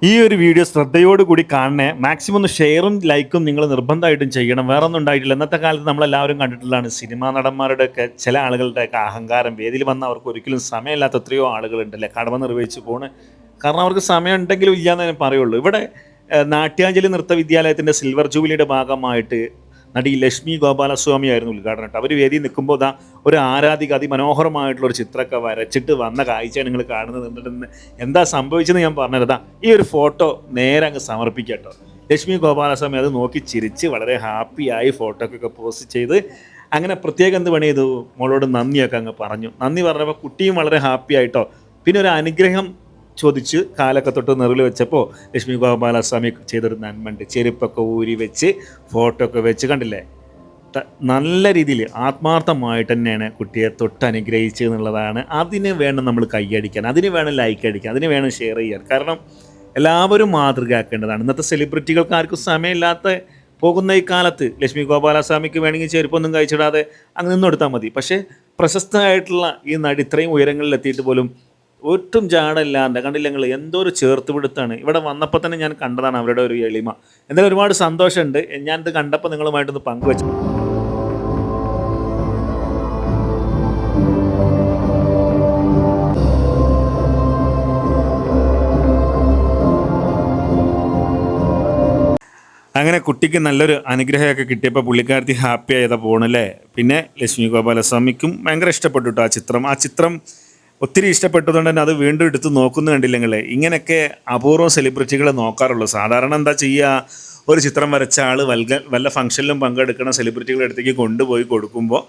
ഈ ഒരു വീഡിയോ ശ്രദ്ധയോടുകൂടി കാണണേ. മാക്സിമം ഒന്ന് ഷെയറും ലൈക്കും നിങ്ങൾ നിർബന്ധമായിട്ടും ചെയ്യണം. വേറെ ഒന്നും ഉണ്ടായിട്ടില്ല. ഇന്നത്തെ കാലത്ത് നമ്മളെല്ലാവരും കണ്ടിട്ടുള്ളതാണ് സിനിമാ നടന്മാരുടെയൊക്കെ ചില ആളുകളുടെയൊക്കെ അഹങ്കാരം. വേദിയിൽ വന്ന് അവർക്ക് ഒരിക്കലും സമയമില്ലാത്ത എത്രയോ ആളുകളുണ്ടല്ലേ കടമ നിർവഹിച്ച് പോണ്. കാരണം അവർക്ക് സമയം ഉണ്ടെങ്കിലും ഇല്ലയെന്ന് ഞാൻ പറയുള്ളൂ. ഇവിടെ നാട്യാഞ്ജലി നൃത്ത വിദ്യാലയത്തിൻ്റെ സിൽവർ ജൂബിലിയുടെ ഭാഗമായിട്ട് നടി ലക്ഷ്മി ഗോപാലസ്വാമി ആയിരുന്നു ഉദ്ഘാടനം കേട്ടോ. അവർ വേദിയിൽ നിൽക്കുമ്പോൾ ദാ ഒരു ആരാധിക അതിമനോഹരമായിട്ടുള്ള ഒരു ചിത്രമൊക്കെ വരച്ചിട്ട് വന്ന കാഴ്ചയാണ് നിങ്ങൾ കാണുന്നത്. എന്താ സംഭവിച്ചതെന്ന് ഞാൻ പറഞ്ഞുതരാം. ഈ ഒരു ഫോട്ടോ നേരെ അങ്ങ് സമർപ്പിക്കുക കേട്ടോ. ലക്ഷ്മി ഗോപാലസ്വാമി അത് നോക്കി ചിരിച്ച് വളരെ ഹാപ്പിയായി ഫോട്ടോക്കൊക്കെ പോസ്റ്റ് ചെയ്ത് അങ്ങനെ പ്രത്യേകം എന്ത് പണി ചെയ്തു, മോളോട് നന്ദിയൊക്കെ അങ്ങ് പറഞ്ഞു. നന്ദി പറഞ്ഞപ്പോൾ കുട്ടിയും വളരെ ഹാപ്പി ആയിട്ടോ. പിന്നെ ഒരു അനുഗ്രഹം ചോദിച്ച് കാലൊക്കെ തൊട്ട് നെറിൽ വെച്ചപ്പോൾ ലക്ഷ്മി ഗോപാലസ്വാമി ചെയ്തൊരു നന്മയുണ്ട്. ചെരുപ്പൊക്കെ ഊരി വെച്ച് ഫോട്ടോ ഒക്കെ വെച്ച് കണ്ടില്ലേ. നല്ല രീതിയിൽ ആത്മാർത്ഥമായിട്ട് തന്നെയാണ് കുട്ടിയെ തൊട്ട് അനുഗ്രഹിച്ചത് എന്നുള്ളതാണ്. അതിന് വേണം നമ്മൾ കൈയടിക്കാൻ, അതിന് വേണം ലൈക്ക് അടിക്കാൻ, അതിന് വേണം ഷെയർ ചെയ്യാൻ. കാരണം എല്ലാവരും മാതൃകയാക്കേണ്ടതാണ്. ഇന്നത്തെ സെലിബ്രിറ്റികൾക്ക് ആർക്കും സമയമില്ലാത്ത പോകുന്ന ഈ കാലത്ത് ലക്ഷ്മി ഗോപാലസ്വാമിക്ക് വേണമെങ്കിൽ ചെരുപ്പൊന്നും കഴിച്ചിടാതെ അങ്ങ് നിന്നെടുത്താൽ മതി. പക്ഷേ പ്രശസ്തമായിട്ടുള്ള ഈ നടി ഇത്രയും ഉയരങ്ങളിലെത്തിയിട്ട് പോലും ഒട്ടും ജാടല്ലാണ്ട് കണ്ടില്ല നിങ്ങൾ, എന്തോ ഒരു ചേർത്ത് പിടുത്താണ്. ഇവിടെ വന്നപ്പോൾ തന്നെ ഞാൻ കണ്ടതാണ് അവരുടെ ഒരു എളിമ. എന്തായാലും ഒരുപാട് സന്തോഷമുണ്ട്. ഞാനിത് കണ്ടപ്പോൾ നിങ്ങളുമായിട്ടൊന്ന് പങ്കുവച്ചു. അങ്ങനെ കുട്ടിക്ക് നല്ലൊരു അനുഗ്രഹമൊക്കെ കിട്ടിയപ്പോൾ പുള്ളിക്കാരത്തി ഹാപ്പി ആയതാ പോകണല്ലേ. പിന്നെ ലക്ഷ്മി ഗോപാലസ്വാമിക്കും ഭയങ്കര ഇഷ്ടപ്പെട്ടു കേട്ടോ ആ ചിത്രം ഒത്തിരി ഇഷ്ടപ്പെട്ടതുകൊണ്ട് തന്നെ അത് വീണ്ടും എടുത്ത് നോക്കുന്നു കണ്ടില്ലെങ്കിൽ. ഇങ്ങനെയൊക്കെ അപൂർവം സെലിബ്രിറ്റികളെ നോക്കാറുള്ളൂ. സാധാരണ എന്താ ചെയ്യുക, ഒരു ചിത്രം വരച്ച ആൾ വല്ല ഫംഗ്ഷനിലും പങ്കെടുക്കുന്ന സെലിബ്രിറ്റികളുടെ അടുത്തേക്ക് കൊണ്ടുപോയി കൊടുക്കുമ്പോൾ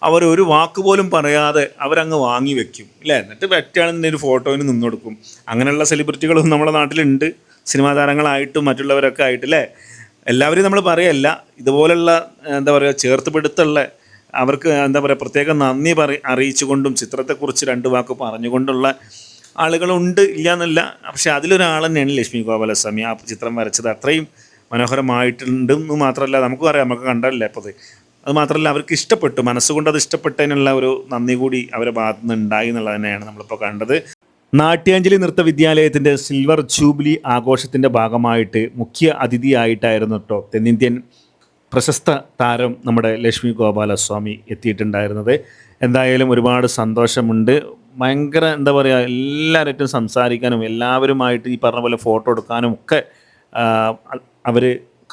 അവർ ഒരു വാക്ക് പോലും പറയാതെ അവരങ്ങ് വാങ്ങി വെക്കും ഇല്ലേ. എന്നിട്ട് പറ്റുകയാണെന്ന് ഒരു ഫോട്ടോയിൽ നിന്ന് കൊടുക്കും. അങ്ങനെയുള്ള സെലിബ്രിറ്റികളും നമ്മുടെ നാട്ടിലുണ്ട്, സിനിമാ താരങ്ങളായിട്ടും മറ്റുള്ളവരൊക്കെ ആയിട്ടല്ലേ. എല്ലാവരും നമ്മൾ പറയല്ല, ഇതുപോലുള്ള എന്താ പറയുക ചേർത്തുപിടുത്തുള്ള അവർക്ക് എന്താ പറയുക പ്രത്യേകം നന്ദി അറിയിച്ചുകൊണ്ടും ചിത്രത്തെക്കുറിച്ച് രണ്ട് വാക്ക് പറഞ്ഞുകൊണ്ടുള്ള ആളുകളുണ്ട്, ഇല്ല എന്നല്ല. പക്ഷേ അതിലൊരാൾ തന്നെയാണ് ലക്ഷ്മി ഗോപാലസ്വാമി. ആ ചിത്രം വരച്ചത് അത്രയും മനോഹരമായിട്ടുണ്ടെന്ന് മാത്രമല്ല, നമുക്കും അറിയാം, നമുക്ക് കണ്ടല്ലേ അപ്പോൾ അത് മാത്രമല്ല അവർക്ക് ഇഷ്ടപ്പെട്ടു, മനസ്സുകൊണ്ട് അത് ഇഷ്ടപ്പെട്ടതിനുള്ള ഒരു നന്ദി കൂടി അവരുടെ ഭാഗത്തു നിന്ന് ഉണ്ടായി എന്നുള്ളത് തന്നെയാണ് നമ്മളിപ്പോൾ കണ്ടത്. നാട്യാഞ്ജലി നൃത്ത വിദ്യാലയത്തിൻ്റെ സിൽവർ ജൂബിലി ആഘോഷത്തിൻ്റെ ഭാഗമായിട്ട് മുഖ്യ അതിഥിയായിട്ടായിരുന്നു കേട്ടോ തെന്നിന്ത്യൻ പ്രശസ്ത താരം നമ്മുടെ ലക്ഷ്മി ഗോപാലസ്വാമി എത്തിയിട്ടുണ്ടായിരുന്നത്. എന്തായാലും ഒരുപാട് സന്തോഷമുണ്ട്. ഭയങ്കര എന്താ പറയുക, എല്ലാവരായിട്ടും സംസാരിക്കാനും എല്ലാവരുമായിട്ട് ഈ പറഞ്ഞ പോലെ ഫോട്ടോ എടുക്കാനും ഒക്കെ അവർ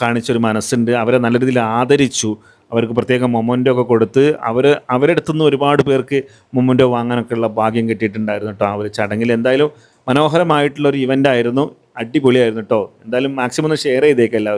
കാണിച്ചൊരു മനസ്സുണ്ട്. അവരെ നല്ല രീതിയിൽ ആദരിച്ചു. അവർക്ക് പ്രത്യേകം മൊമൻറ്റോ ഒക്കെ കൊടുത്ത് അവരുടെ അടുത്തുനിന്ന് ഒരുപാട് പേർക്ക് മൊമൻറ്റോ വാങ്ങാനൊക്കെ ഉള്ള ഭാഗ്യം കിട്ടിയിട്ടുണ്ടായിരുന്നു കേട്ടോ ആ ഒരു ചടങ്ങിൽ. എന്തായാലും മനോഹരമായിട്ടുള്ളൊരു ഇവൻ്റ് ആയിരുന്നു, അടിപൊളിയായിരുന്നു കേട്ടോ. എന്തായാലും മാക്സിമം ഒന്ന് ഷെയർ ചെയ്തേക്ക് എല്ലാവരും.